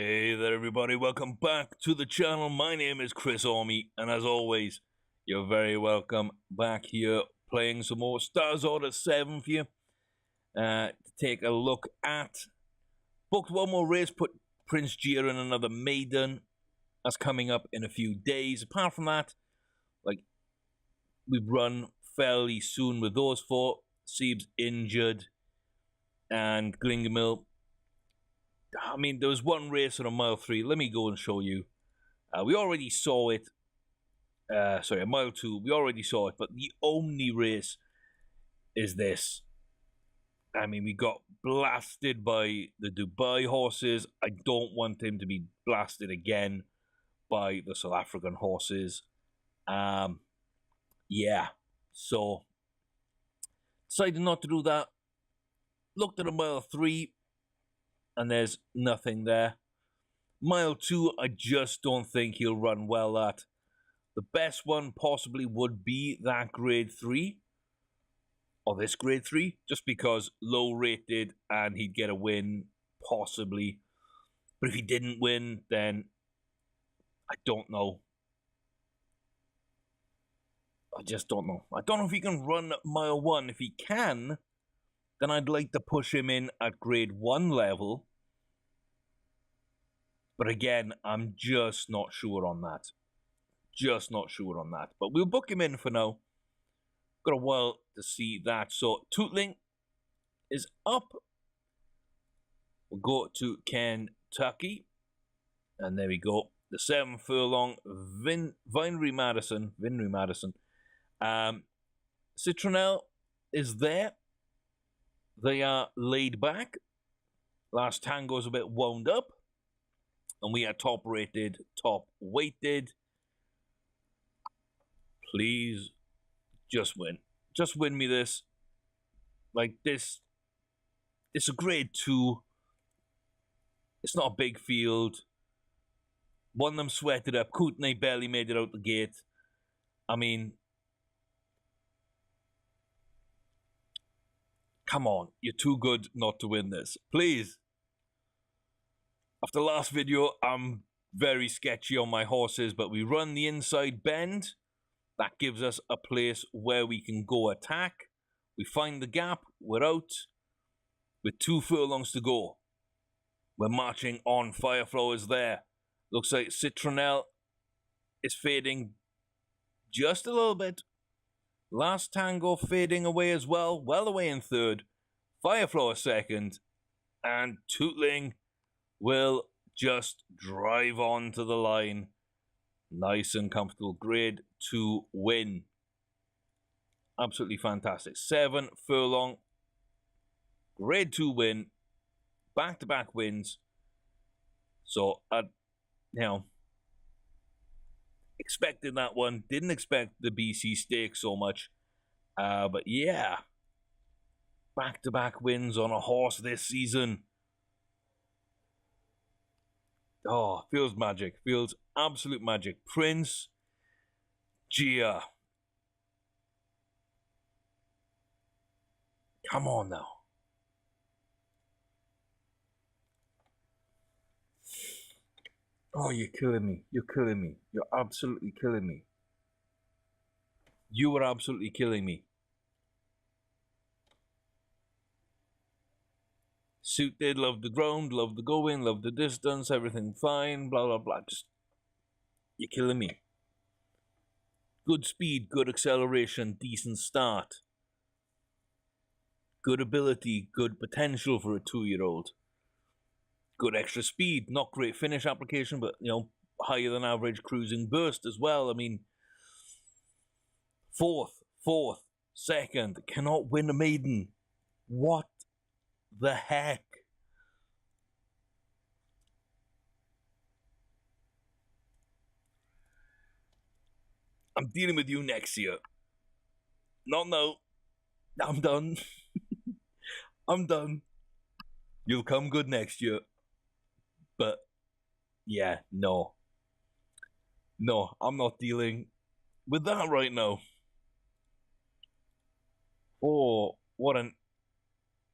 Hey there, everybody. Welcome back to the channel. My name is Chris Army, and as always, you're very welcome back here playing some more Stars Order 7 for you. To take a look at. Booked one more race, put Prince Gia in another maiden. That's coming up in a few days. Apart from that, we've run fairly soon with those four. Sieb's injured, and Glingamil. I mean, there was one race on a mile 3. Let me go and show you. We already saw it. Sorry, a mile 2. We already saw it, but the only race is this. I mean, we got blasted by the Dubai horses. I don't want him to be blasted again by the South African horses. Yeah. So, decided not to do that. Looked at a mile 3. And there's nothing there. Mile 2, I just don't think he'll run well at. The best one possibly would be that grade 3. Or this grade 3. Just because low rated and he'd get a win, possibly. But if he didn't win, then I don't know. I just don't know. I don't know if he can run mile 1. If he can, then I'd like to push him in at grade 1 level. But again, I'm just not sure on that. Just not sure on that. But we'll book him in for now. Got a while to see that. So, Tootling is up. We'll go to Kentucky. And there we go. The 7 furlong Vinry Madison. Citronelle is there. They are laid back. Last Tango's a bit wound up. And we are top rated, top weighted. Please, just win. Just win me this. Like this. It's a grade 2. It's not a big field. One of them sweated up. Kootenay barely made it out the gate. I mean, come on. You're too good not to win this. Please. After last video, I'm very sketchy on my horses, but we run the inside bend. That gives us a place where we can go attack. We find the gap. We're out. With 2 furlongs to go. We're marching on. Fireflower is there. Looks like Citronelle is fading just a little bit. Last Tango fading away as well. Well away in 3rd. Fireflower 2nd. And Tootling will just drive on to the line. Nice and comfortable. Grade 2 win. Absolutely fantastic. 7 furlong. Grade 2 win. Back-to-back wins. So, expected that one. Didn't expect the BC Stakes so much. But yeah. Back-to-back wins on a horse this season. Oh, feels magic. Feels absolute magic. Prince Gia. Come on now. Oh, you're killing me. You're killing me. You're absolutely killing me. You are absolutely killing me. Suited, love the ground, love the going, love the distance, everything fine, blah, blah, blah. Just, you're killing me. Good speed, good acceleration, decent start. Good ability, good potential for a 2-year-old. Good extra speed, not great finish application, but, higher than average cruising burst as well. I mean, 4th, 2nd, cannot win a maiden. What the heck? I'm dealing with you next year. Not now. I'm done. I'm done. You'll come good next year. But, yeah, no. No, I'm not dealing with that right now. Oh, what an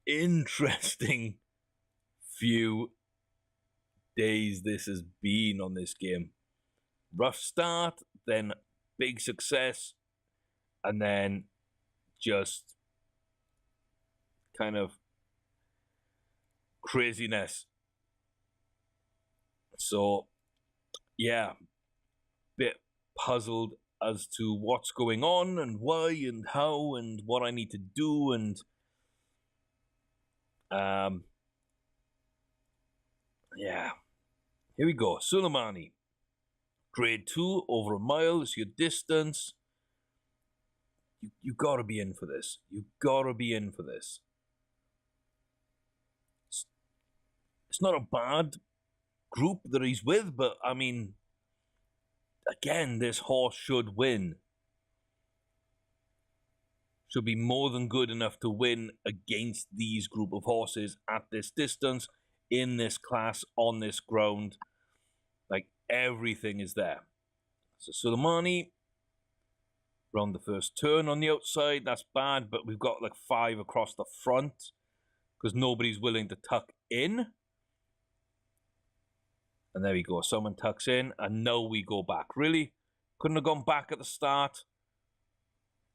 interesting few days this has been on this game. Rough start, then big success, and then just kind of craziness. So, yeah, bit puzzled as to what's going on and why and how and what I need to do, and yeah, here we go. Suleimani, grade 2, over a mile is your distance. You gotta be in for this. You gotta be in for this. It's not a bad group that he's with, but I mean, again, this horse should win. Should be more than good enough to win against these group of horses at this distance, in this class, on this ground. Like, everything is there. So Suleimani, around the first turn on the outside, that's bad, but we've got like 5 across the front because nobody's willing to tuck in. And there we go, someone tucks in, and now we go back. Really? Couldn't have gone back at the start.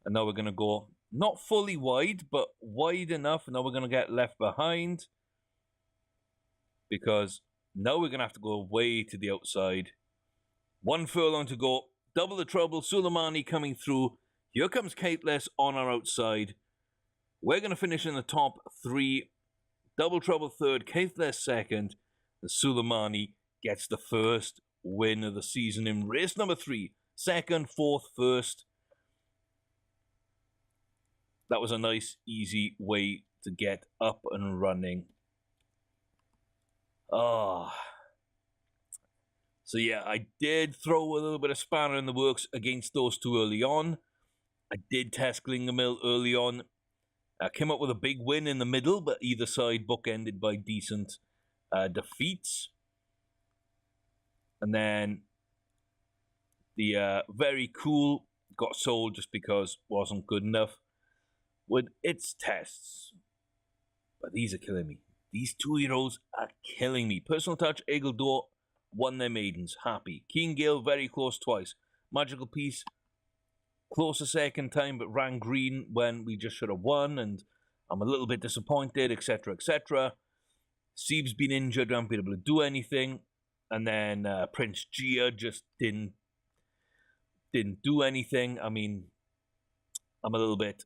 And now we're going to go, not fully wide, but wide enough. And now we're going to get left behind. Because now we're going to have to go way to the outside. 1 furlong to go. Double the trouble. Suleimani coming through. Here comes Kateless on our outside. We're going to finish in the top 3. Double trouble third. Kateless second. And Suleimani gets the first win of the season in race number 3. Second, fourth, first. That was a nice, easy way to get up and running. So yeah, I did throw a little bit of spanner in the works against those two early on. I did test Glingermill early on. I came up with a big win in the middle, but either side bookended by decent defeats. And then the Very Cool got sold just because it wasn't good enough with its tests. But these are killing me. These 2-year-olds are killing me. Personal Touch, Eagle Door, won their maidens. Happy. Keen Gale, very close twice. Magical Piece, close a second time, but ran green when we just should have won, and I'm a little bit disappointed, etc., etc. Sieb's been injured, haven't been able to do anything. And then Prince Gia just didn't do anything. I mean, I'm a little bit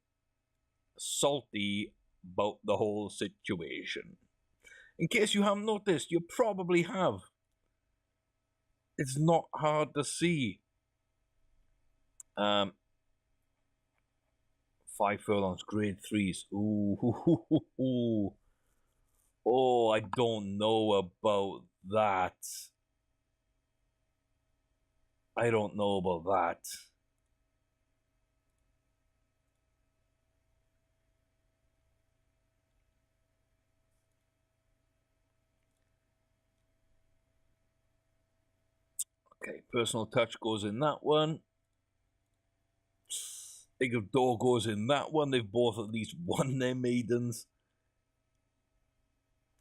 salty about the whole situation. In case you haven't noticed, you probably have. It's not hard to see. 5 furlongs, grade 3s. Ooh. Oh, I don't know about that. I don't know about that. Okay, Personal Touch goes in that one. Eagle Door goes in that one. They've both at least won their maidens.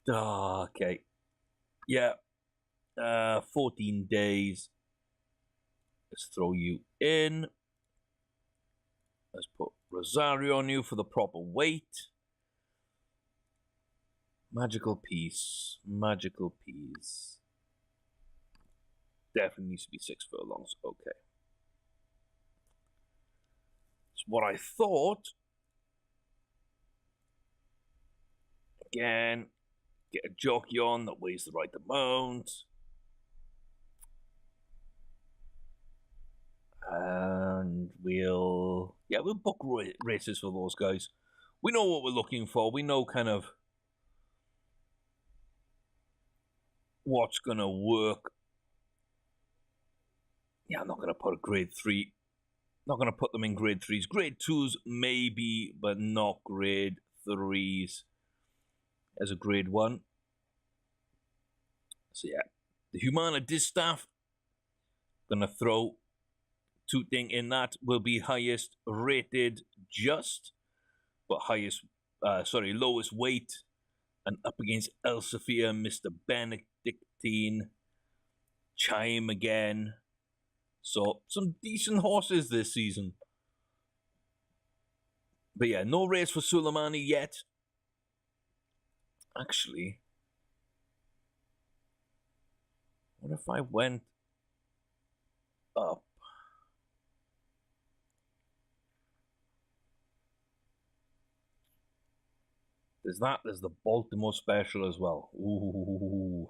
Okay. Yeah. 14 days. Let's throw you in. Let's put Rosario on you for the proper weight. Magical Piece. Magical Piece. Definitely needs to be 6 furlongs. Okay. It's what I thought. Again, get a jockey on that weighs the right amount. And we'll book races for those guys. We know what we're looking for. We know kind of what's going to work. Yeah, I'm not going to put a grade 3. Not going to put them in grade 3s. Grade 2s maybe, but not grade 3s. As a grade 1. So yeah, the Humana Distaff. Going to throw Tooting in that. Will be highest rated just, but lowest weight. And up against Elsevier, Mr. Benedictine. 15. Chime again. So, some decent horses this season. But yeah, no race for Suleimani yet. Actually, what if I went up? There's that. There's the Baltimore Special as well. Ooh.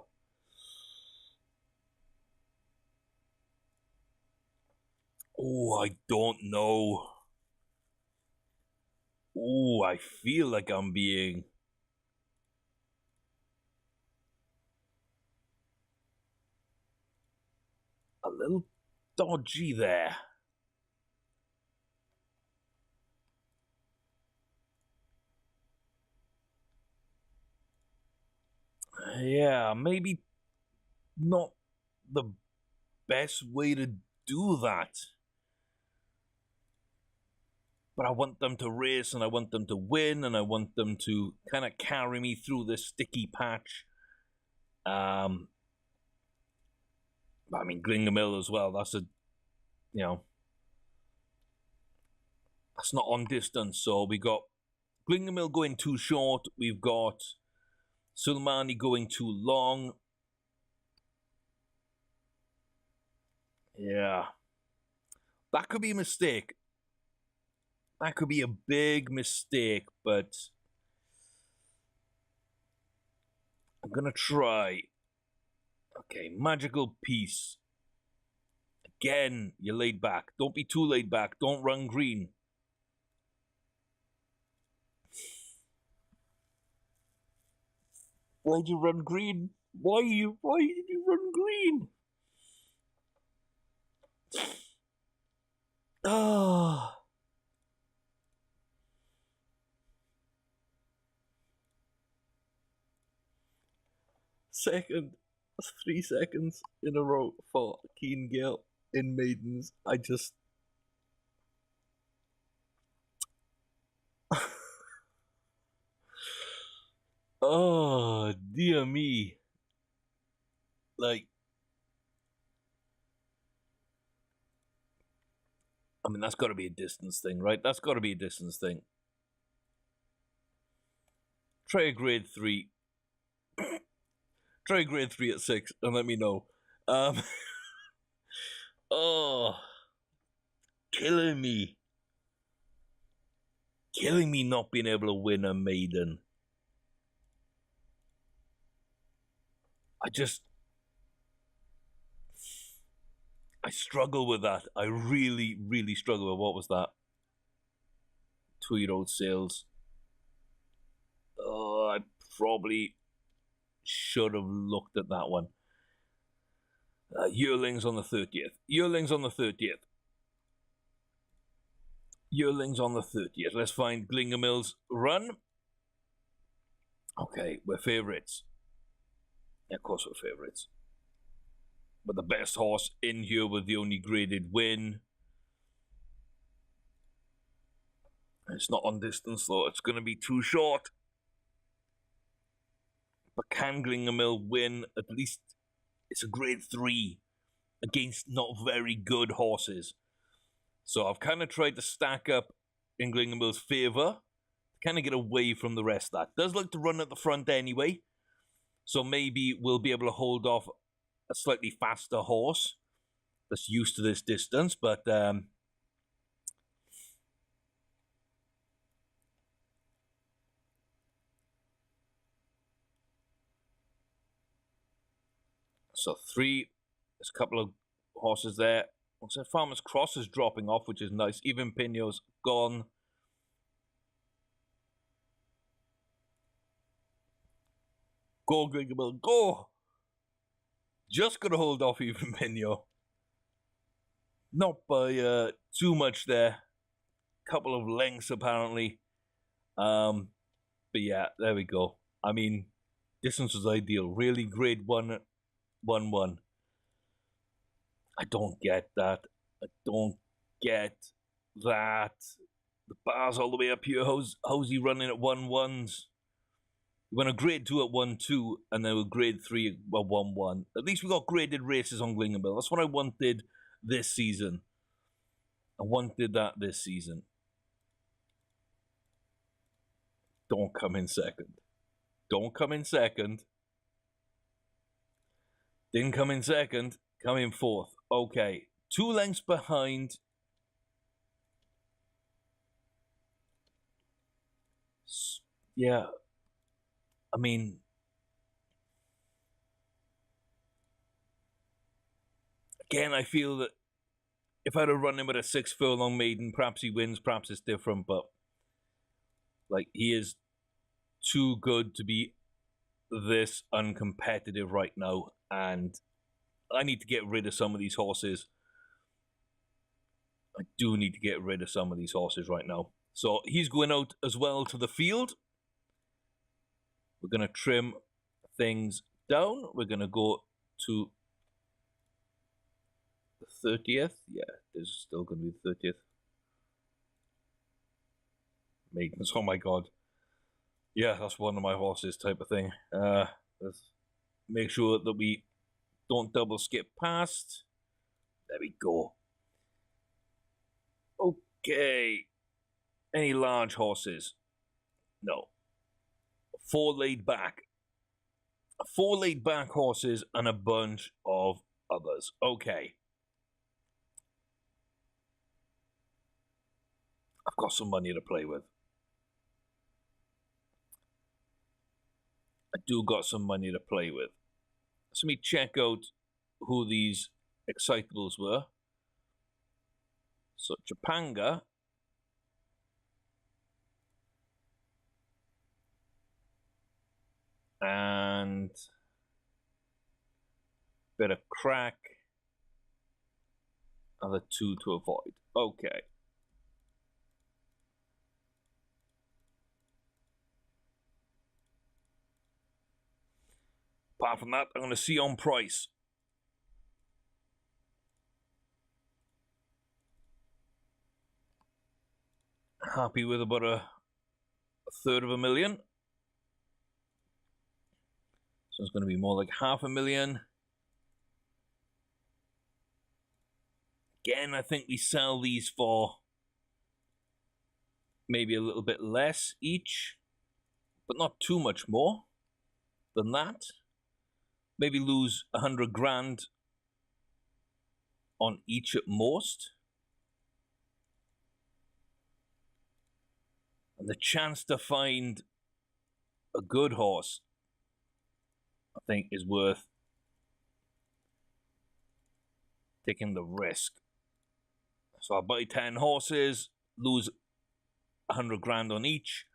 Oh, I don't know. Oh, I feel like I'm being a little dodgy there. Yeah, maybe not the best way to do that. But I want them to race, and I want them to win, and I want them to kind of carry me through this sticky patch. I mean, Glingamil as well. That's that's not on distance. So we got Glingamil going too short. We've got Suleimani going too long. Yeah. That could be a mistake. That could be a big mistake, but I'm gonna try. Okay, Magical Piece. Again, you're laid back. Don't be too laid back. Don't run green. Why'd you run green? Why did you run green? Ah. Second, 3 seconds in a row for Keen Gale in maidens. I just oh dear me. Like, I mean, that's got to be a distance thing, right? That's got to be a distance thing. Try a grade 3. Try grade 3 at 6 and let me know. Oh, killing me. Killing me not being able to win a maiden. I struggle with that. I really, really struggle with what was that? 2-year-old sales. Oh, I probably should have looked at that one. Yearlings on the 30th. Yearlings on the 30th. Yearlings on the 30th. Let's find Glingamil's run. Okay, we're favourites. Yeah, of course we're favourites. But the best horse in here with the only graded win. It's not on distance though. It's going to be too short. But can Glingamil win? At least it's a grade 3 against not very good horses. So I've kind of tried to stack up in Glingamil's favour, kind of get away from the rest of that. Does like to run at the front anyway, so maybe we'll be able to hold off a slightly faster horse that's used to this distance, but so 3, there's a couple of horses there. Looks like Farmer's Cross is dropping off, which is nice. Even Pino's gone. Go, Glingamil, go! Just gonna hold off Even Pino. Not by too much there. Couple of lengths apparently. But yeah, there we go. I mean, distance was ideal. Really grade 1, 1-1. I don't get that. I don't get that. The bar's all the way up here. How's he running at 1-1s? We went a grade 2 at 1-2, and then a grade 3 at 1-1. At least we got graded races on Glingenbill. That's what I wanted this season. I wanted that this season. Don't come in second. Don't come in second. Didn't come in second. Come in fourth. Okay. 2 lengths behind. Yeah. I mean, again, I feel that if I'd have run him with a 6 furlong maiden, perhaps he wins, perhaps it's different, but like, he is too good to be this uncompetitive right now, and I need to get rid of some of these horses. I do need to get rid of some of these horses right now. So he's going out as well to the field. We're going to trim things down. We're going to go to the 30th. Yeah, this is still going to be the 30th. Maidens, oh my god. Yeah, that's one of my horses type of thing. Let's make sure that we don't double skip past. There we go. Okay. Any large horses? No. 4 laid back. 4 laid back horses and a bunch of others. Okay. I've got some money to play with. I do got some money to play with. So let me check out who these excitables were. So Chapanga. And bit of crack. Other 2 to avoid. Okay. Apart from that, I'm going to see on price. Happy with about a third of a million. So it's going to be more like 500,000. Again, I think we sell these for maybe a little bit less each, but not too much more than that. Maybe lose 100 grand on each at most. And the chance to find a good horse, I think, is worth taking the risk. So I'll buy 10 horses, lose 100 grand on each.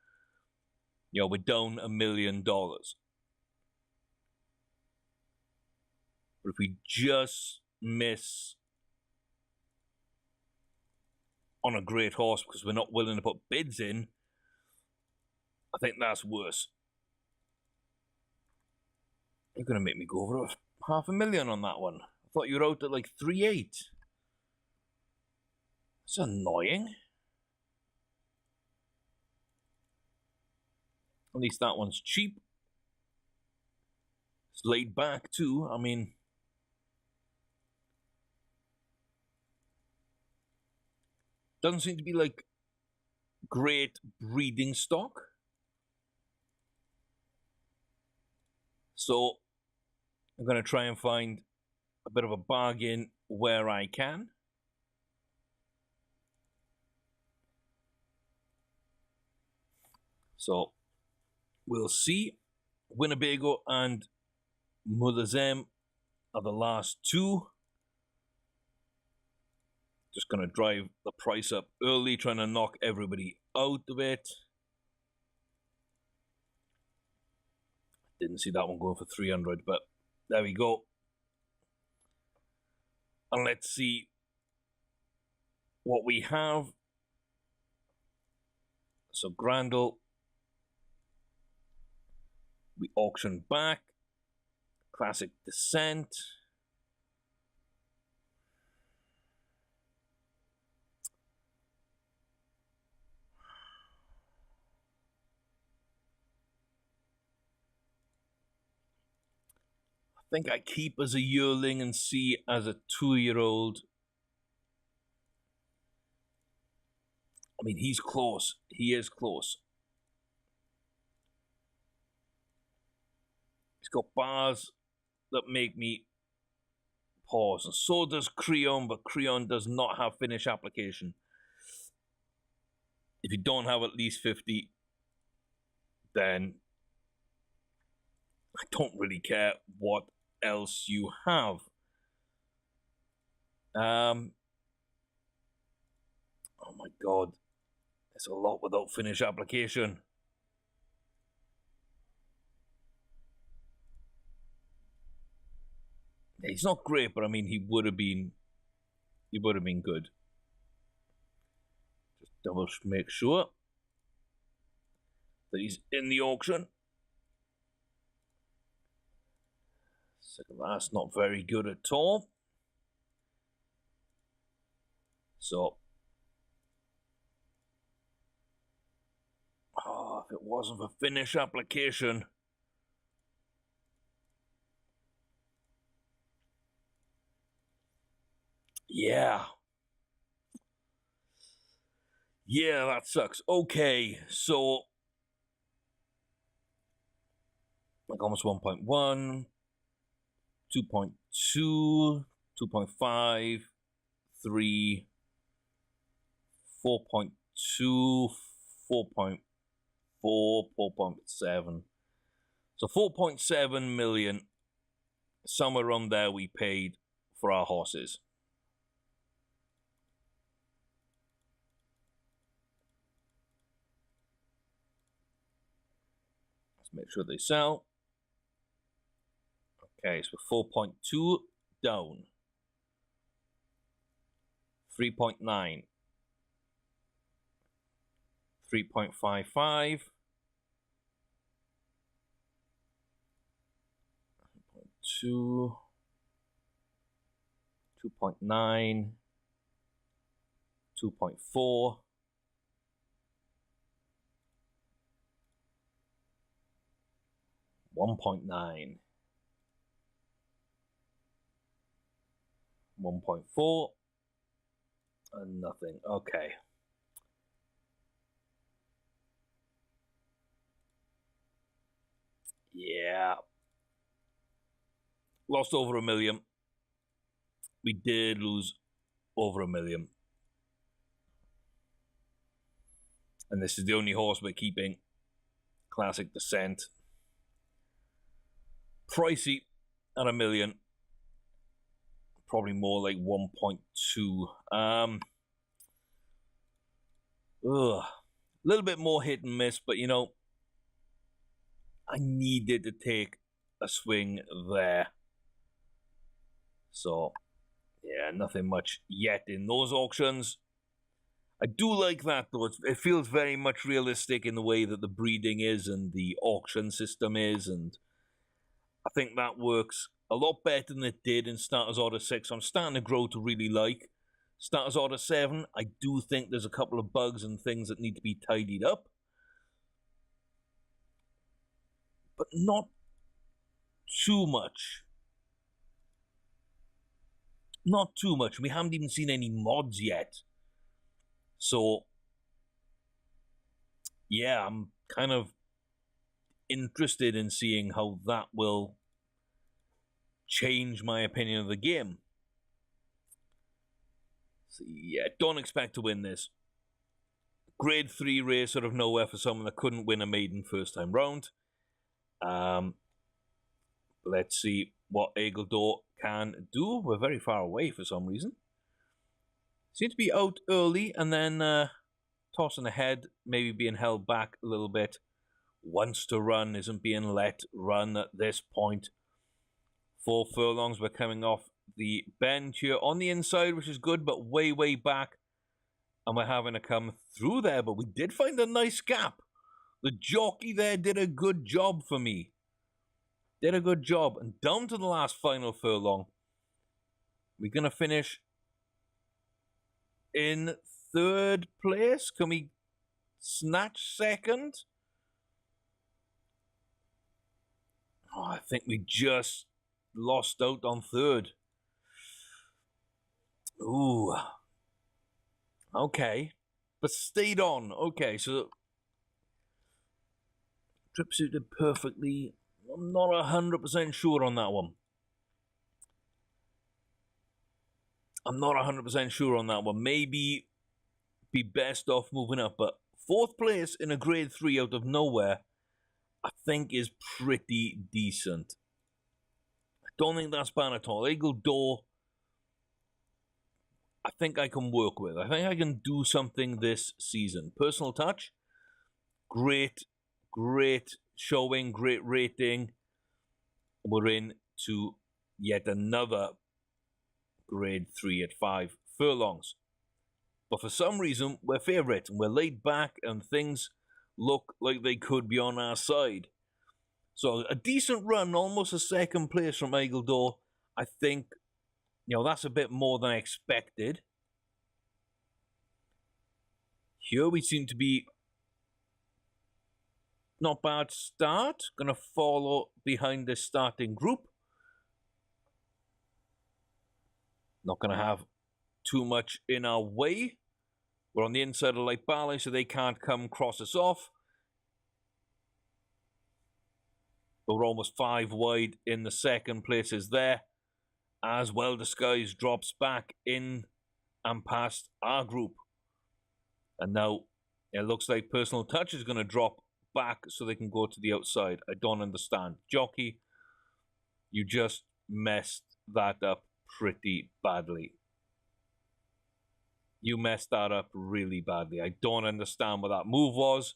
You know, we're down $1 million. But if we just miss on a great horse because we're not willing to put bids in, I think that's worse. You're going to make me go over 500,000 on that one. I thought you were out at like 3.8. It's annoying. At least that one's cheap. It's laid back too. I mean, doesn't seem to be like great breeding stock. So I'm going to try and find a bit of a bargain where I can. So we'll see. Winnebago and Mulazem are the last 2. Just going to drive the price up early, trying to knock everybody out of it. Didn't see that one going for 300, but there we go. And let's see what we have. So Grandel, we auction back. Classic Descent. think I keep as a yearling and see as a 2-year-old. I mean, he's close. He is close. He's got bars that make me pause. And so does Creon, but Creon does not have finish application. If you don't have at least 50, then I don't really care what else you have. Oh my god. It's a lot without finish application. He's not great, but I mean, he would have been good. Just double make sure that he's in the auction. Second last, not very good at all. So, if it wasn't for finish application, yeah, that sucks. Okay, so like almost 1.1, 2.2, 2.5, 3, 4.2, 4.4, 4.7. So 4.7 million, somewhere around there, we paid for our horses. Let's make sure they sell. Okay, so 4.2 down. 3.9. 3.55. 2. 2.9. 2.4. 1.9. 1.4 and nothing. Okay. Yeah. Lost over $1 million. We did lose over $1 million. And this is the only horse we're keeping. Classic Descent. Pricey at $1 million. Probably more like 1.2. A little bit more hit and miss, but you know, I needed to take a swing there. So, yeah, nothing much yet in those auctions. I do like that though. It feels very much realistic in the way that the breeding is and the auction system is, and I think that works a lot better than it did in Starters Order 6. I'm starting to grow to really like Starters Order 7. I do think there's a couple of bugs and things that need to be tidied up, but not too much. Not too much. We haven't even seen any mods yet. So, yeah, I'm kind of interested in seeing how that will change my opinion of the game. So, yeah, don't expect to win this. Grade 3 race out of nowhere for someone that couldn't win a maiden first time round. Let's see what Ageldor can do. We're very far away for some reason. Seems to be out early and then tossing ahead, maybe being held back a little bit. Wants to run, isn't being let run at this point. 4 furlongs, we're coming off the bend here on the inside, which is good, but way, way back. And we're having to come through there, but we did find a nice gap. The jockey there did a good job for me. Did a good job. And down to the last final furlong. We're going to finish in 3rd place. Can we snatch 2nd? Oh, I think we just lost out on third. Ooh. Okay. But stayed on. Okay, so trip suited perfectly. I'm not 100% sure on that one. Maybe be best off moving up, but 4th place in a grade 3 out of nowhere, I think is pretty decent. I don't think that's bad at all. Eagle Door, I think I can work with. I think I can do something this season. Personal touch, great showing, great rating. We're in to yet another grade 3 at 5 furlongs. But for some reason, we're favourite and we're laid back and things look like they could be on our side. So a decent run, almost a 2nd place from Eagle Door. I think, that's a bit more than I expected. Here we seem to be not bad start. Gonna follow behind the starting group. Not gonna have too much in our way. We're on the inside of Light Ballet, so they can't come cross us off. But we're almost 5 wide in the 2nd places there. As Well Disguised drops back in and past our group. And now it looks like Personal Touch is going to drop back so they can go to the outside. I don't understand. Jockey, you just messed that up pretty badly. You messed that up really badly. I don't understand what that move was.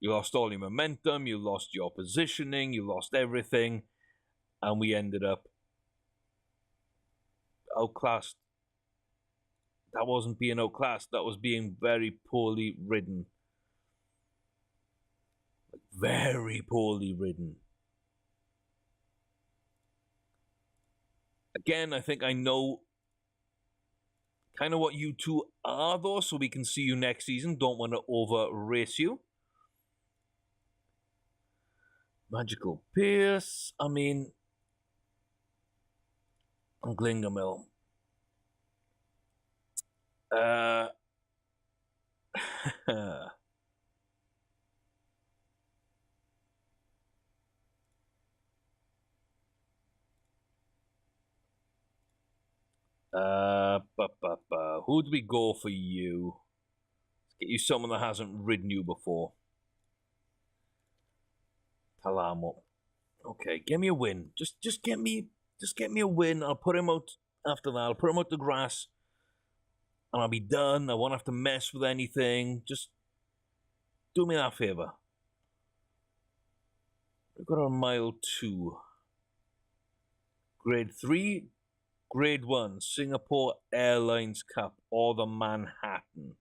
You lost all your momentum, you lost your positioning, you lost everything, and we ended up outclassed. That wasn't being outclassed, that was being very poorly ridden. Very poorly ridden. Again, I think I know kind of what you two are, though, so we can see you next season. Don't want to over-race you. Magical Pierce. I mean, Glingamil. Who do we go for you? Let's get you someone that hasn't ridden you before. Talamo. Okay, give me a win. Just get me a win. I'll put him out after that. I'll put him out the grass. And I'll be done. I won't have to mess with anything. Just do me that favor. We've got our mile 2. Grade 3. Grade 1, Singapore Airlines Cup, or the Manhattan.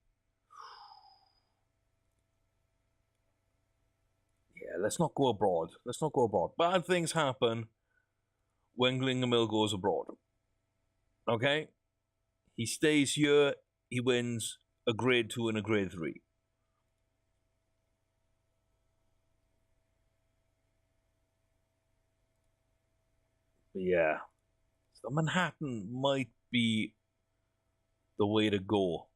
Yeah, let's not go abroad. Bad things happen when Glingamil goes abroad. Okay? He stays here, he wins a grade 2 and a grade 3. But yeah. So Manhattan might be the way to go.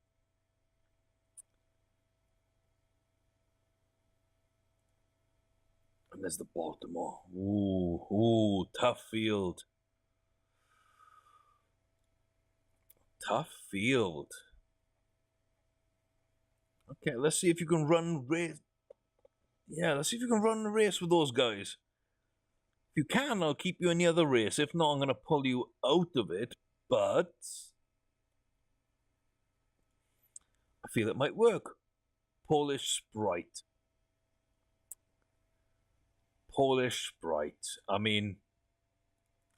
And there's the Baltimore. Ooh, tough field. Tough field. Okay, let's see if you can run race. Yeah, let's see if you can run the race with those guys. If you can, I'll keep you in the other race. If not, I'm going to pull you out of it. But I feel it might work. Polish Sprite. I mean,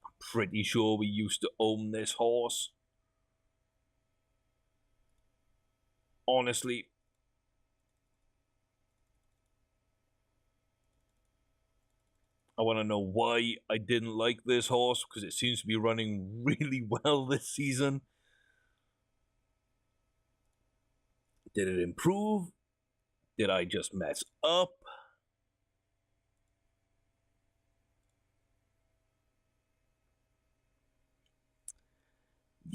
I'm pretty sure we used to own this horse. Honestly. I want to know why I didn't like this horse, because it seems to be running really well this season. Did it improve? Did I just mess up?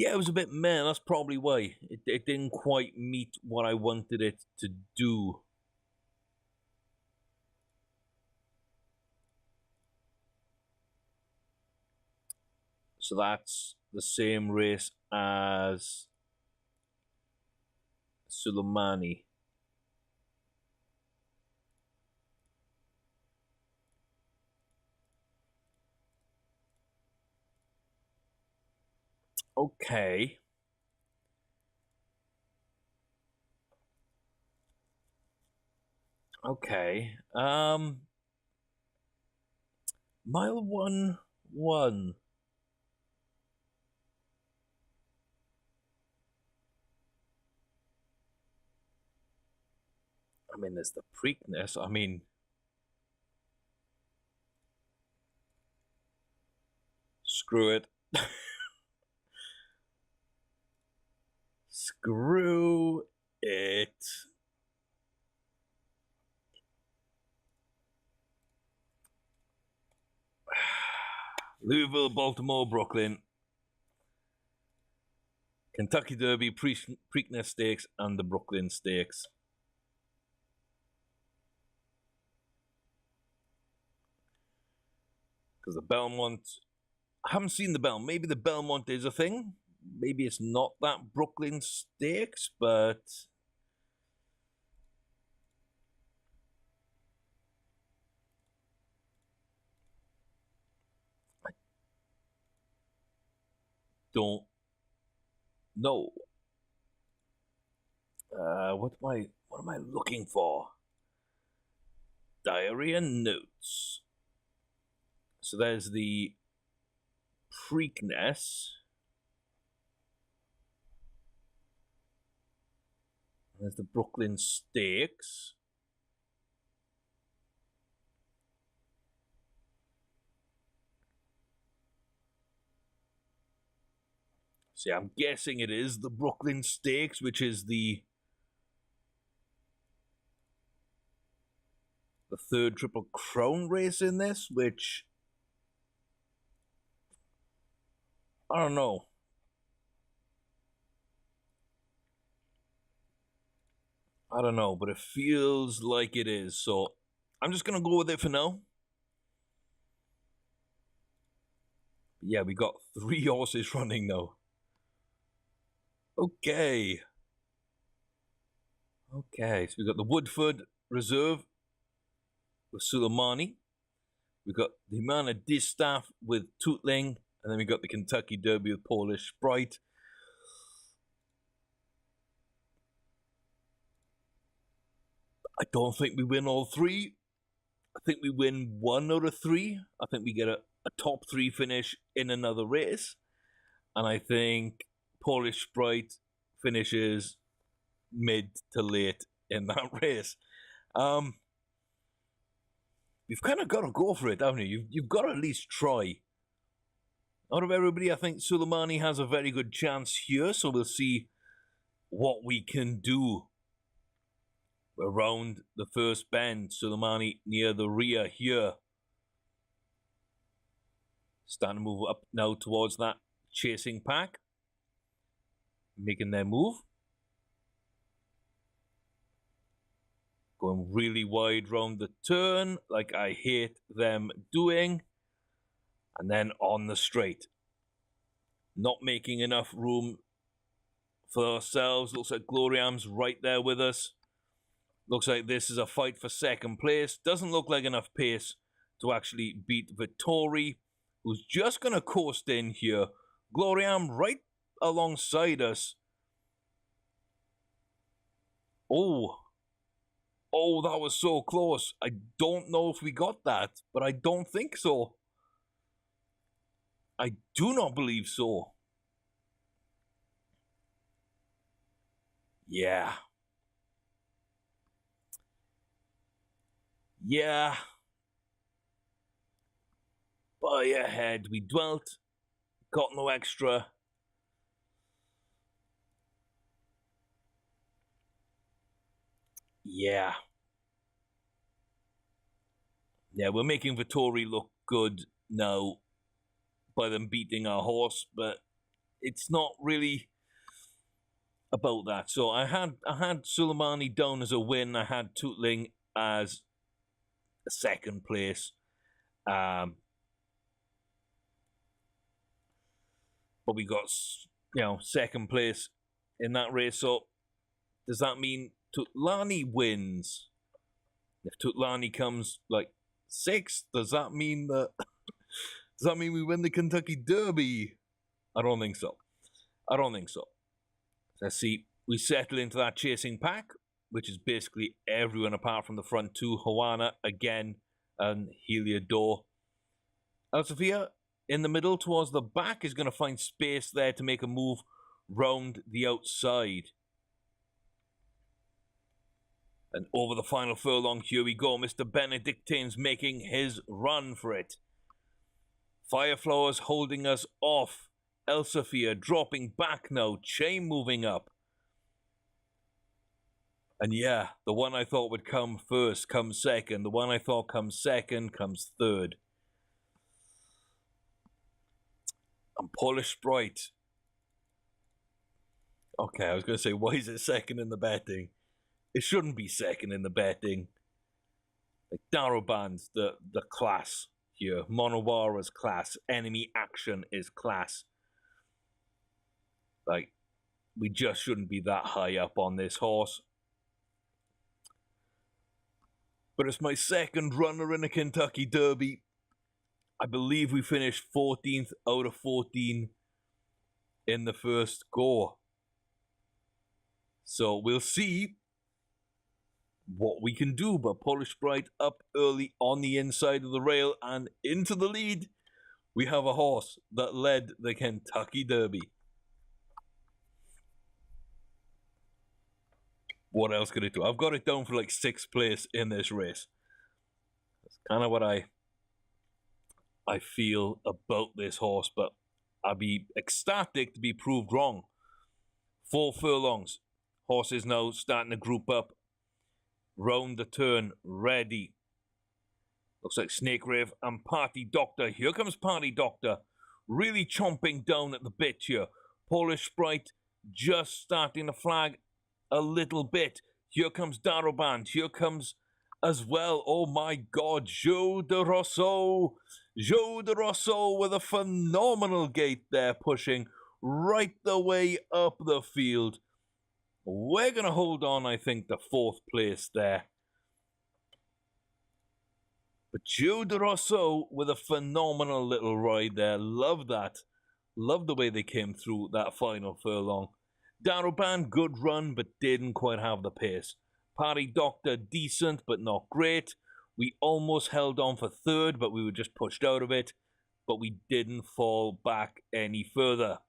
Yeah, it was a bit meh. That's probably why. It didn't quite meet what I wanted it to do. So that's the same race as Suleimani. Okay. Okay. Mile 1-1. I mean, there's the Preakness. I mean, screw it. Screw it. Louisville, Baltimore, Brooklyn, Kentucky Derby, Preakness Stakes, and the Brooklyn Stakes. Because the Belmont, I haven't seen the Belmont. Maybe the Belmont is a thing. Maybe it's not that Brooklyn Stakes, but I don't know. What am I looking for? Diary and notes. So there's the Preakness. There's the Brooklyn Stakes. See, I'm guessing it is the Brooklyn Stakes, which is the third Triple Crown race in this, which I don't know. I don't know, but it feels like it is. So I'm just gonna go with it for now. Yeah, we got 3 horses running now. Okay. Okay, so we got the Woodford Reserve with Suleimani. We got the Humana Distaff with Tootling, and then we got the Kentucky Derby with Polish Sprite. I don't think we win all 3. I think we win 1 out of 3. I think we get a top 3 finish in another race. And I think Polish Sprite finishes mid to late in that race. You've kind of got to go for it, haven't you? You've got to at least try. Out of everybody, I think Suleimani has a very good chance here, so we'll see what we can do around the first bend. Suleimani near the rear here. Starting to move up now towards that chasing pack. Making their move. Going really wide round the turn, like I hate them doing. And then on the straight. Not making enough room for ourselves. Looks like Gloriam's right there with us. Looks like this is a fight for second place. Doesn't look like enough pace to actually beat Vittori, who's just going to coast in here. Gloriam right alongside us. Oh, that was so close. I don't know if we got that, but I don't think so. I do not believe so. Yeah. Yeah. By ahead, we dwelt. Got no extra. Yeah. Yeah, we're making Vittori look good now by them beating our horse, but it's not really about that. So I had Suleimani down as a win. I had Tootling as a second place. But we got, second place in that race. So does that mean Tutlani wins? If Tutlani comes like sixth, does that mean we win the Kentucky Derby? I don't think so. Let's see. We settle into that chasing pack, which is basically everyone apart from the front two, Joanna again and Heliodor. Elsefia in the middle towards the back is going to find space there to make a move round the outside. And over the final furlong, here we go. Mr. Benedictine's making his run for it. Fireflowers holding us off. Elsefia dropping back now. Chain moving up. And yeah, the one I thought would come first comes second. The one I thought comes second comes third. And Polish Sprite. Okay, I was going to say, why is it second in the betting? It shouldn't be second in the betting. Like Darrowband's the class here. Monowara's class. Enemy Action is class. Like, we just shouldn't be that high up on this horse. But it's my second runner in a Kentucky Derby. I believe we finished 14th out of 14 in the first go. So we'll see what we can do. But Polish Sprite up early on the inside of the rail and into the lead. We have a horse that led the Kentucky Derby. What else could it do? I've got it down for like 6th place in this race. That's kind of what I feel about this horse, but I'd be ecstatic to be proved wrong. 4 furlongs. Horse is now starting to group up. Round the turn, ready. Looks like Snake Rave and Party Doctor. Here comes Party Doctor. Really chomping down at the bit here. Polish Sprite just starting to flag a little bit. Here comes Darrowband. Here comes as well. Oh my God, Joe de Rosso. Joe de Rosso with a phenomenal gait there, pushing right the way up the field. We're going to hold on, I think, to 4th place there. But Joe de Rosso with a phenomenal little ride there. Love that. Love the way they came through that final furlong. Darrowband, good run, but didn't quite have the pace. Party Doctor, decent, but not great. We almost held on for 3rd, but we were just pushed out of it. But we didn't fall back any further.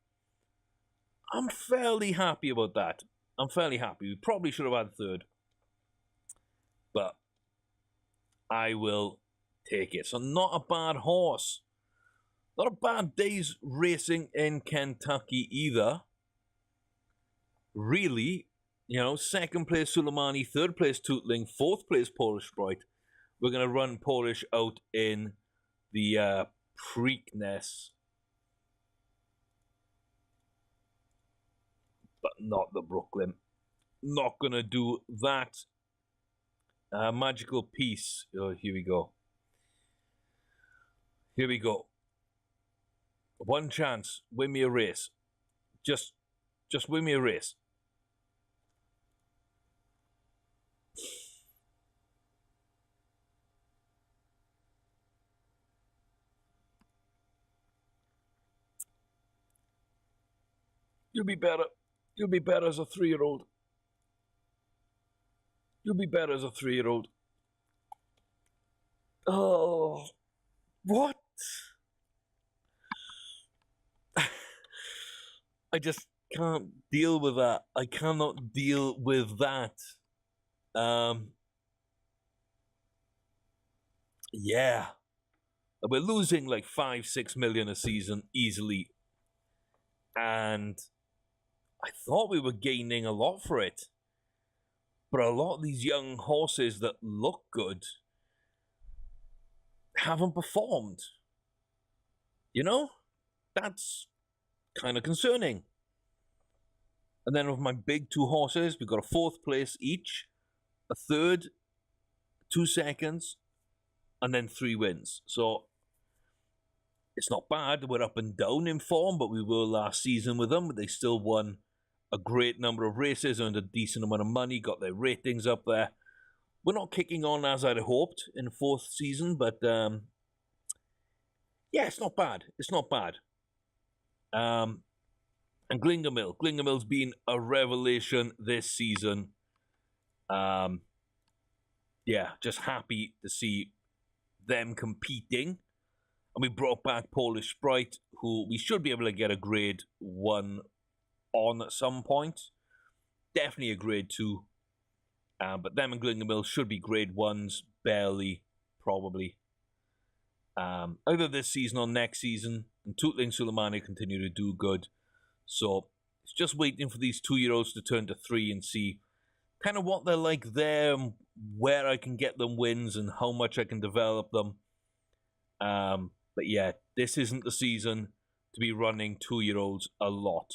I'm fairly happy about that. I'm fairly happy. We probably should have had 3rd. But I will take it. So not a bad horse. Not a bad day's racing in Kentucky either. Really, 2nd place Suleimani, 3rd place Tootling, 4th place Polish Sprite. We're going to run Polish out in the Preakness. But not the Brooklyn. Not going to do that. Magical Piece. Oh, here we go. Here we go. One chance. Win me a race. Just win me a race. You'll be better. You'll be better as a 3-year-old. You'll be better as a 3-year-old. Oh, what? I just can't deal with that. I cannot deal with that. Yeah. We're losing like 5-6 million a season easily. And I thought we were gaining a lot for it. But a lot of these young horses that look good haven't performed. That's kind of concerning. And then with my big two horses, we got a 4th place each, a 3rd, 2 seconds, and then 3 wins. So it's not bad. We're up and down in form, but we were last season with them. They still won a great number of races, earned a decent amount of money, got their ratings up there. We're not kicking on as I'd hoped in the 4th season, but yeah, it's not bad. It's not bad. And Glingermill. Glingermill's been a revelation this season. Yeah, just happy to see them competing. And we brought back Polish Sprite, who we should be able to get a grade 1 on at some point. Definitely a grade 2. But them and Glingermill should be grade 1s, barely, probably. Either this season or next season. And Tootling Suleimani continue to do good. So it's just waiting for these 2-year-olds to turn to 3 and see kind of what they're like there, and where I can get them wins and how much I can develop them. But yeah, this isn't the season to be running 2-year-olds a lot.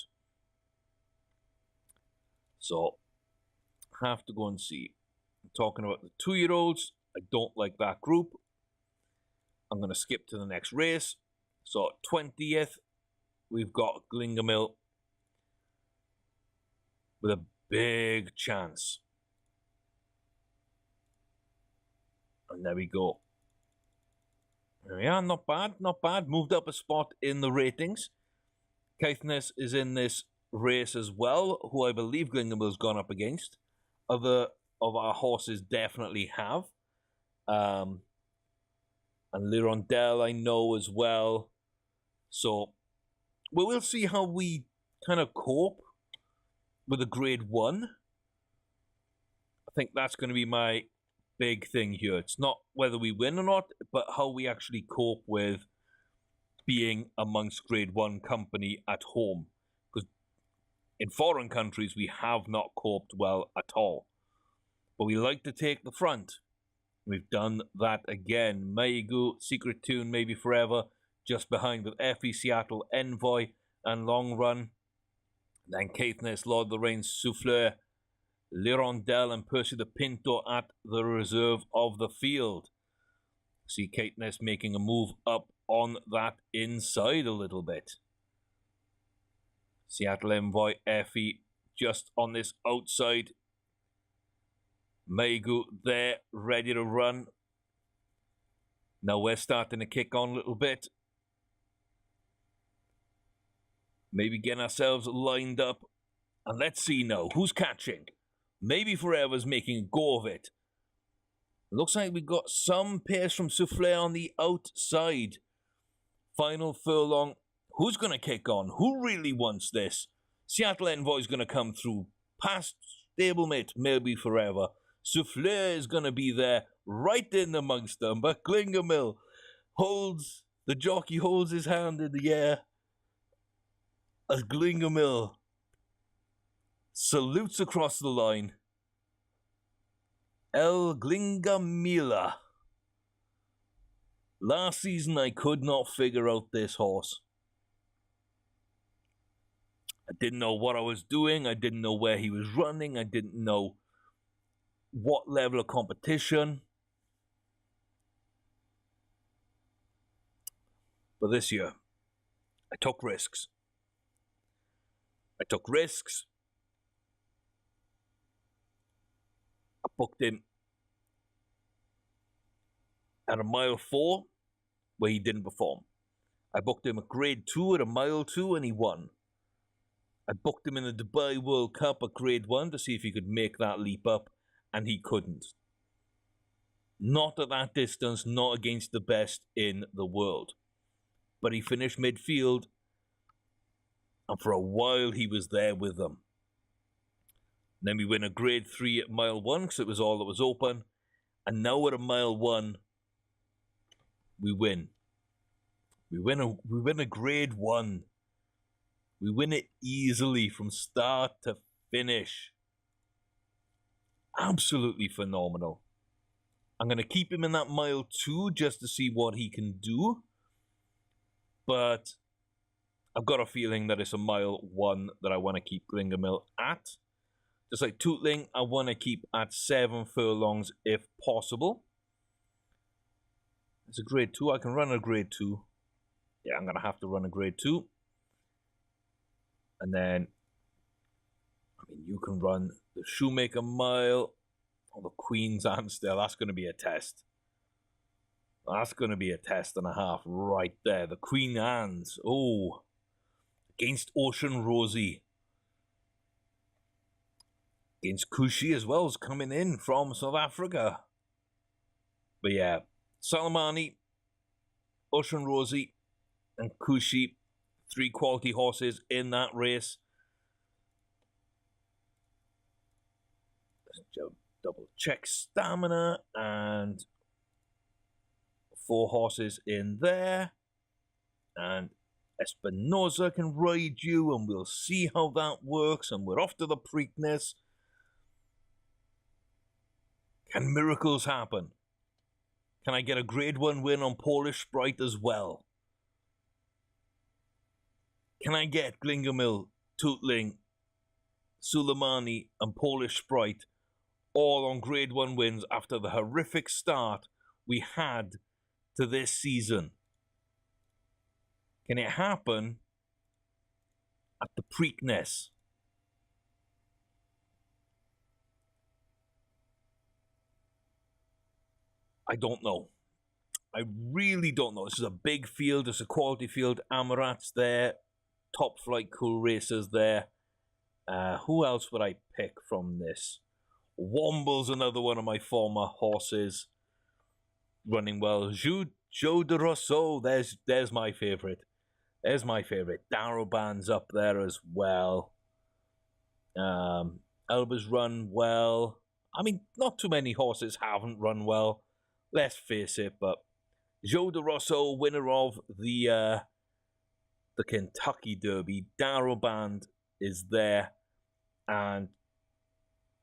So, have to go and see. Talking about the 2-year-olds, I don't like that group. I'm going to skip to the next race. So, 20th, we've got Glingermill with a big chance. And there we go. There we are, not bad, not bad. Moved up a spot in the ratings. Caithness is in this race as well, who I believe Glingermill's gone up against. Other of our horses definitely have. And Lirondelle I know as well. So, we'll see how we kind of cope with a grade 1. I think that's going to be my big thing here. It's not whether we win or not, but how we actually cope with being amongst grade 1 company at home. Because in foreign countries, we have not coped well at all. But we like to take the front. We've done that again. Maigu, Secret Tune, Maybe Forever, just behind with Effie, Seattle, Envoy, and Long Run. Then Caithness, Lord of the Rains, Souffleur, Lirondelle, and Percy the Pinto at the reserve of the field. See Caithness making a move up on that inside a little bit. Seattle Envoy, Effie, just on this outside. Maigu there, ready to run. Now we're starting to kick on a little bit. Maybe getting ourselves lined up. And let's see now, who's catching? Maybe Forever's making a go of it. Looks like we got some pace from Souffle on the outside. Final furlong. Who's going to kick on? Who really wants this? Seattle Envoy's going to come through. Past stablemate, Maybe Forever. Souffle is going to be there, right in amongst them. But Glingermill holds, the jockey holds his hand in the air as Glingermill salutes across the line. El Glingamila. Last season I could not figure out this horse. I didn't know what I was doing. I didn't know where he was running. I didn't know what level of competition. But this year, I took risks. I booked him at a mile 4, where he didn't perform. I booked him at grade 2 at a mile 2, and he won. I booked him in the Dubai World Cup at grade 1 to see if he could make that leap up, and he couldn't. Not at that distance, not against the best in the world. But he finished midfield, and for a while he was there with them. Then we win a grade 3 at mile 1, because it was all that was open. And now at a mile 1, we win. We win a grade 1. We win it easily from start to finish. Absolutely phenomenal. I'm going to keep him in that mile 2 just to see what he can do. But I've got a feeling that it's a mile 1 that I want to keep Glingermill at. Just like Tootling, I want to keep at 7 furlongs if possible. It's a grade 2. I can run a grade 2. Yeah, I'm going to have to run a grade 2. And then, I mean, you can run the Shoemaker Mile or the Queen's Ansdale. That's going to be a test. That's going to be a test and a half right there. The Queen Anne's. Oh, against Ocean Rosie. Against Kushi as well, is coming in from South Africa. But yeah, Salamani, Ocean Rosie, and Kushi, 3 quality horses in that race. Double check stamina, and 4 horses in there. And Espinosa can ride you, and we'll see how that works. And we're off to the Preakness. Can miracles happen? Can I get a grade 1 win on Polish Sprite as well? Can I get Glingermill, Tootling, Suleimani, and Polish Sprite all on grade 1 wins after the horrific start we had to this season? Can it happen at the Preakness? I don't know. I really don't know. This is a big field. It's a quality field. Amarat's there. Top Flight Cool Racers there. Who else would I pick from this? Womble's another one of my former horses. Running well. Joe de Rousseau. There's my favourite. There's my favourite. Darrowban's up there as well. Elba's run well. I mean, not too many horses haven't run well. Let's face it, but Joe de Rousseau, winner of the Kentucky Derby. Darrowband is there. And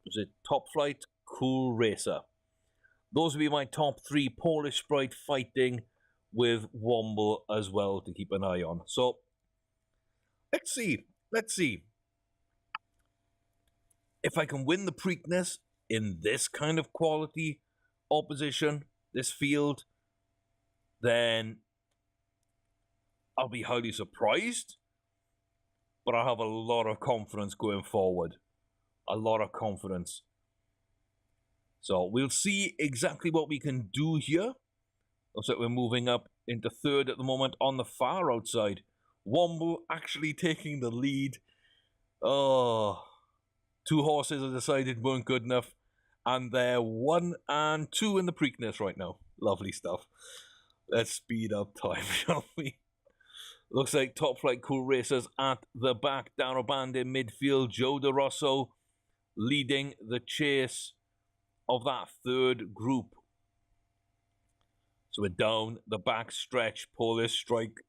was it Top Flight Cool Racer? Those would be my top 3. Polish Sprite fighting with Womble as well to keep an eye on. So, let's see. If I can win the Preakness in this kind of quality opposition, this field, then I'll be highly surprised, but I have a lot of confidence going forward. A lot of confidence. So we'll see exactly what we can do here. Looks like we're moving up into 3rd at the moment on the far outside. Womble actually taking the lead. Oh, 2 horses I decided weren't good enough. And they're 1 and 2 in the Preakness right now. Lovely stuff. Let's speed up time, shall we? Looks like Top Flight Cool Racers at the back. Darrowband in midfield. Joe de Rousseau leading the chase of that 3rd group. So we're down the back stretch. Polish Strike,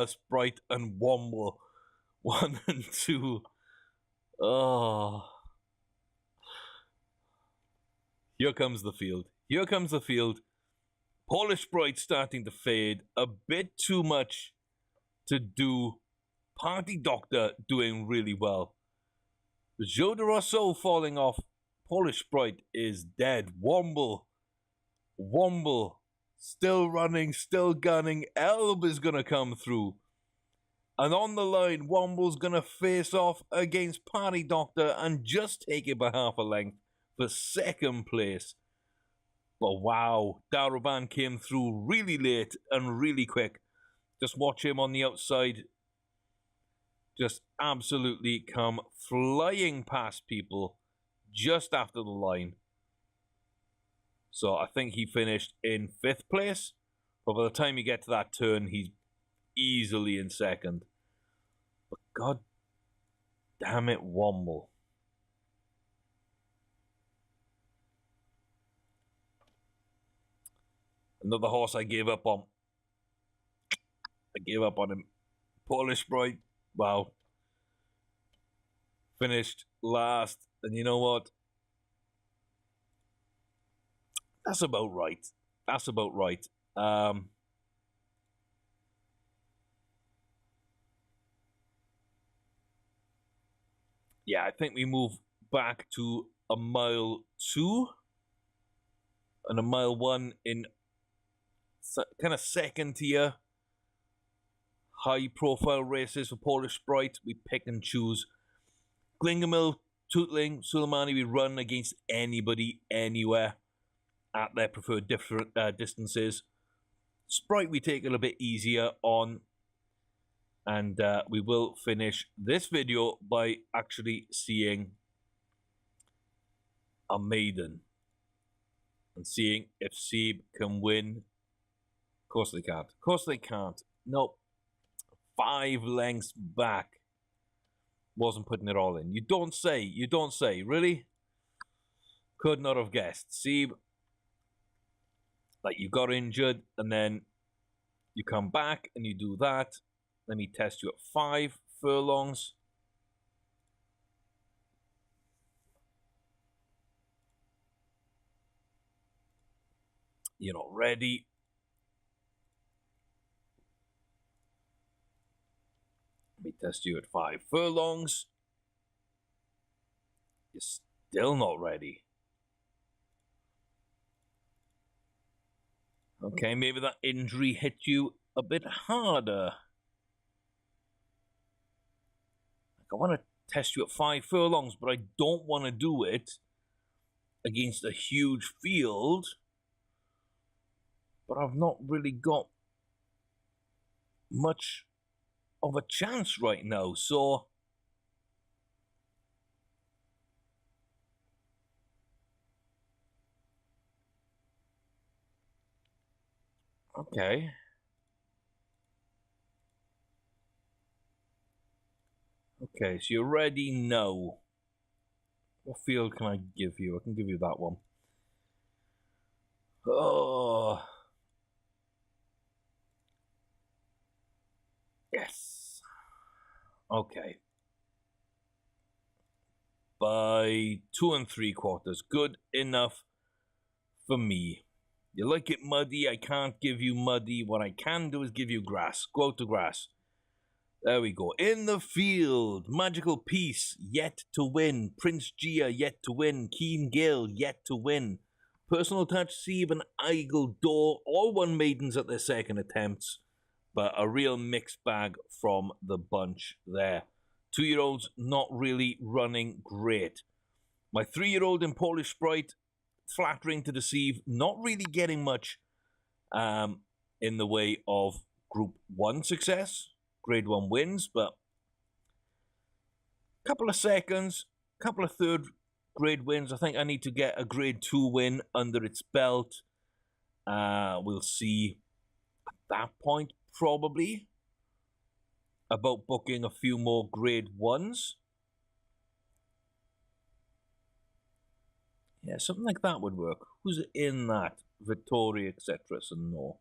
Sprite, and Womble. 1 and 2. Oh. Here comes the field. Here comes the field. Polish Sprite starting to fade. A bit too much to do. Party Doctor doing really well. Joe de Rousseau falling off. Polish Sprite is dead. Womble. Still running, still gunning. Elb is going to come through. And on the line, Womble's going to face off against Party Doctor and just take it by half a length for 2nd place. But wow, Darrowband came through really late and really quick. Just watch him on the outside. Just absolutely come flying past people just after the line. So I think he finished in 5th place. But by the time you get to that turn, he's easily in 2nd. But god damn it, Womble. Another horse I gave up on. I gave up on him. Polish Sprite. Wow. Finished last. And you know what? That's about right. That's about right. Yeah, I think we move back to a mile 2 and a mile 1 in kind of second tier, high profile races for Polish Sprite. We pick and choose. Glingamil, Tootling, Suleimani, we run against anybody, anywhere at their preferred different distances. Sprite we take it a little bit easier on, and we will finish this video by actually seeing a maiden and seeing if Seb can win. Of course they can't. Of course they can't. Nope. 5 lengths back. Wasn't putting it all in. You don't say. You don't say. Really? Could not have guessed. Seb, like, you got injured and then you come back and you do that. Let me test you at 5 furlongs. You're not ready. Let me test you at 5 furlongs. You're still not ready. Okay, maybe that injury hit you a bit harder. Like, I want to test you at 5 furlongs, but I don't want to do it against a huge field. But I've not really got much of a chance right now, so okay. Okay, so you already know. What field can I give you? I can give you that one. Oh. Yes. Okay. By 2 3/4. Good enough for me. You like it muddy? I can't give you muddy. What I can do is give you grass. Go out to grass. There we go. In the field. Magical Peace, yet to win. Prince Gia, yet to win. Keen Gale, yet to win. Personal Touch, Seb and Eagle Door, all won maidens at their second attempts. But a real mixed bag from the bunch there. 2-year-olds not really running great. My 3-year-old in Polish Sprite, flattering to deceive, not really getting much in the way of Group 1 success. Grade 1 wins, but a couple of seconds, a couple of third grade wins. I think I need to get a Grade 2 win under its belt. We'll see at that point, probably, about booking a few more Grade 1s. Yeah, something like that would work. Who's in that? Victoria, etc. So no.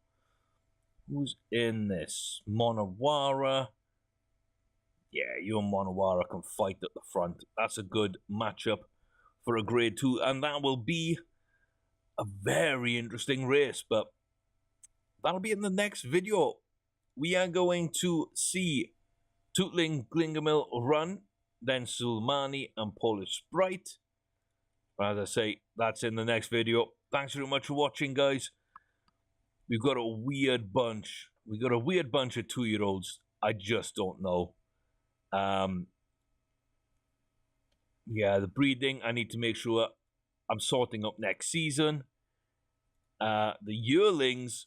Who's in this? Monawara. Yeah, you and Monawara can fight at the front. That's a good matchup for a Grade 2. And that will be a very interesting race. But that'll be in the next video. We are going to see Tootling Glingamil run. Then Suleimani and Polish Sprite. As I say, that's in the next video. Thanks very much for watching, guys. We've got a weird bunch. We've got a weird bunch of 2-year-olds. I just don't know. Yeah, the breeding, I need to make sure I'm sorting up next season. The yearlings,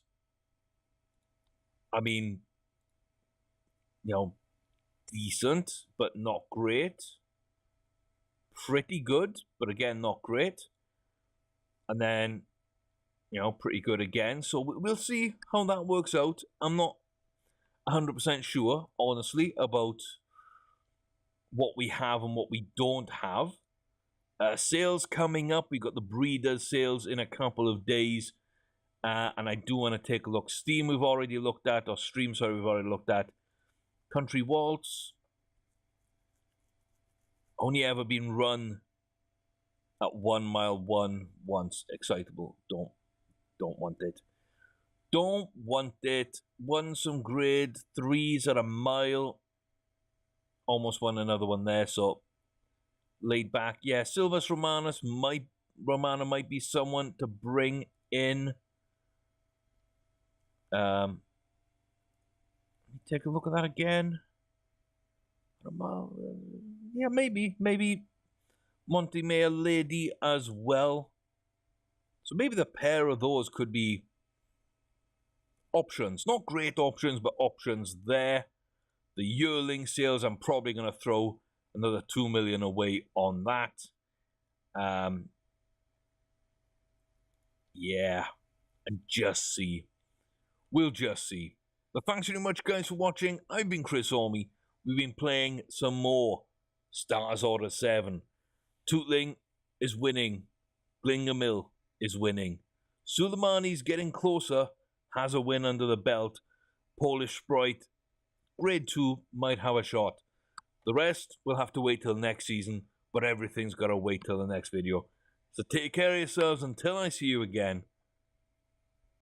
I mean, you know, decent, but not great. Pretty good, but again, not great. And then, you know, pretty good again. So we'll see how that works out. I'm not 100% sure, honestly, about what we have and what we don't have. Sales coming up. We've got the breeders sales in a couple of days. And I do want to take a look. Steam we've already looked at, or Stream, sorry, we've already looked at. Country Waltz. Only ever been run at 1 mile 1 once. Excitable. Don't want it. Don't want it. Won some Grade 3s at a mile. Almost won another one there, so laid back. Yeah, Silvus Romana might be someone to bring in. Let me take a look at that again. Yeah, maybe Montemare Lady as well. So maybe the pair of those could be options. Not great options, but options there. The yearling sales, I'm probably going to throw another 2 million away on that. Yeah, and just see. We'll just see. But thanks very much, guys, for watching. I've been Chris Ormy. We've been playing some more Starters Order 7. Tootling is winning. Glingamil is winning. Suleimani's getting closer, has a win under the belt. Polish Sprite, Grade 2, might have a shot. The rest will have to wait till next season, but everything's got to wait till the next video. So take care of yourselves until I see you again.